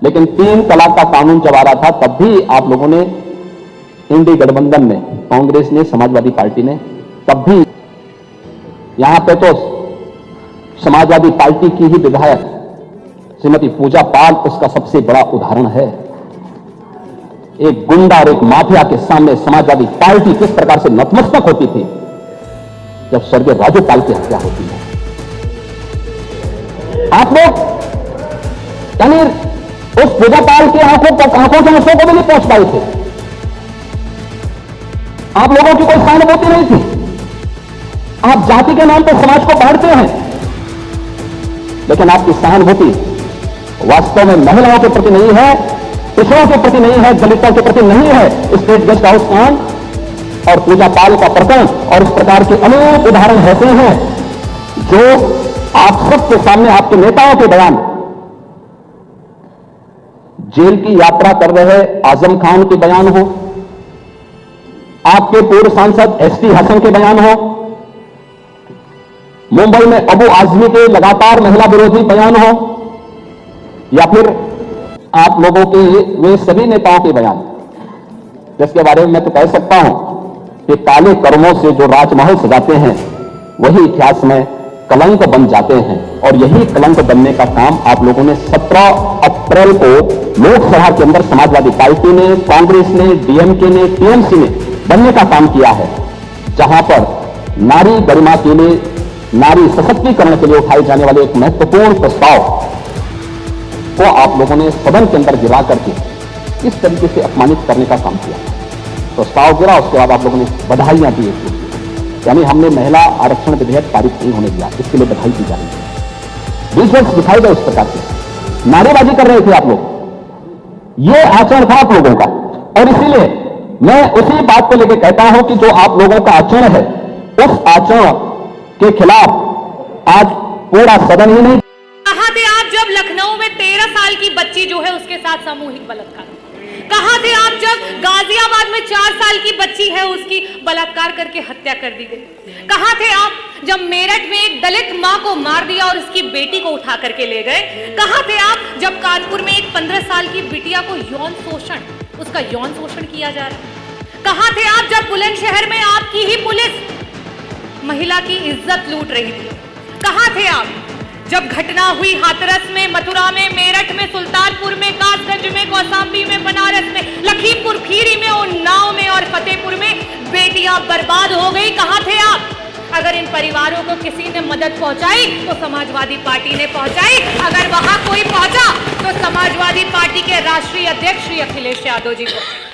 लेकिन 3 तलाक का कानून जब आ रहा था तब भी आप लोगों ने, इंडी गठबंधन ने, कांग्रेस ने, समाजवादी पार्टी ने, तब भी यहां पे तो समाजवादी पार्टी की ही विधायक श्रीमती पूजा पाल उसका सबसे बड़ा उदाहरण है। एक गुंडा और एक माफिया के सामने समाजवादी पार्टी किस प्रकार से नतमस्तक होती थी जब स्वर्गीय राजू पाल की हत्या होती है। आप लोग यानी उस पूजा पाल की आंखों के आंसू को भी नहीं पहुंच पाए थे। आप लोगों की कोई सहानुभूति नहीं थी। आप जाति के नाम पर समाज को बांटते हैं, लेकिन आपकी सहानुभूति वास्तव में महिलाओं के प्रति नहीं है, पिछड़ों के प्रति नहीं है, दलितों के प्रति नहीं है। स्टेट गेस्ट हाउस कांड और पूजा पाल का प्रकरण और इस प्रकार के अनेक उदाहरण ऐसे हैं जो आप सबके सामने, आपके नेताओं के बयान, जेल की यात्रा कर रहे आजम खान के बयान हो, आपके पूर्व सांसद एसटी हसन के बयान हो, मुंबई में अबू आजमी के लगातार महिला विरोधी बयान हो, या फिर आप लोगों के वे सभी नेताओं के बयान, जिसके बारे में मैं तो कह सकता हूं कि काले कर्मों से जो राजमहल सजाते हैं वही इतिहास में कलंक बन जाते हैं। और यही कलंक बनने का काम आप लोगों ने 17 अप्रैल को लोकसभा के अंदर समाजवादी पार्टी ने, कांग्रेस ने, डीएमके ने, टीएमसी ने बनने का काम किया है, जहां पर नारी गरिमा के लिए, नारी सशक्तिकरण के लिए उठाए जाने वाले एक महत्वपूर्ण प्रस्ताव को आप लोगों ने सदन के अंदर गिरा करके इस तरीके से अपमानित करने का काम किया। प्रस्ताव गिरा, उसके बाद आप लोगों ने बधाइयां दी, यानी हमने महिला आरक्षण विधेयक पारित नहीं होने दिया, इसके लिए बधाई दी जा रही है। विजुअल्स दिखाई दे उस प्रकार से नारेबाजी कर रहे थे आप लोग। ये आचरण था आप लोगों का, और इसीलिए मैं उसी बात को लेकर कहता हूं कि जो आप लोगों का आचरण है, उस आचरण के खिलाफ आज पूरा सदन ही नहीं। कहां थे आप जब लखनऊ में 13 साल की बच्ची जो है उसके साथ सामूहिक बलात्कार? कहां थे आप जब गाजियाबाद में 4 साल की बच्ची है उसकी बलात्कार करके हत्या कर दी गई? कहां थे आप जब मेरठ में एक दलित मां को मार दिया और उसकी बेटी को उठा करके ले गए? कहां थे आप जब कानपुर में एक 15 साल की बिटिया को यौन शोषण किया जा रहा है? कहां थे आप जब बुलंदशहर में आपकी ही पुलिस महिला की इज्जत लूट रही थी? कहां थे आप जब घटना हुई हाथरस में, मथुरा में, मेरठ में, सुल्तानपुर में, कासगंज में, कौशाम्बी में, बनारस में, लखीमपुर खीरी में, उन्नाव में और फतेहपुर में बेटियां बर्बाद हो गई? कहां थे आप? अगर इन परिवारों को किसी ने मदद पहुंचाई तो समाजवादी पार्टी ने पहुंचाई, अगर वहां कोई पहुंचा तो समाजवादी पार्टी के राष्ट्रीय अध्यक्ष श्री अखिलेश यादव जी को।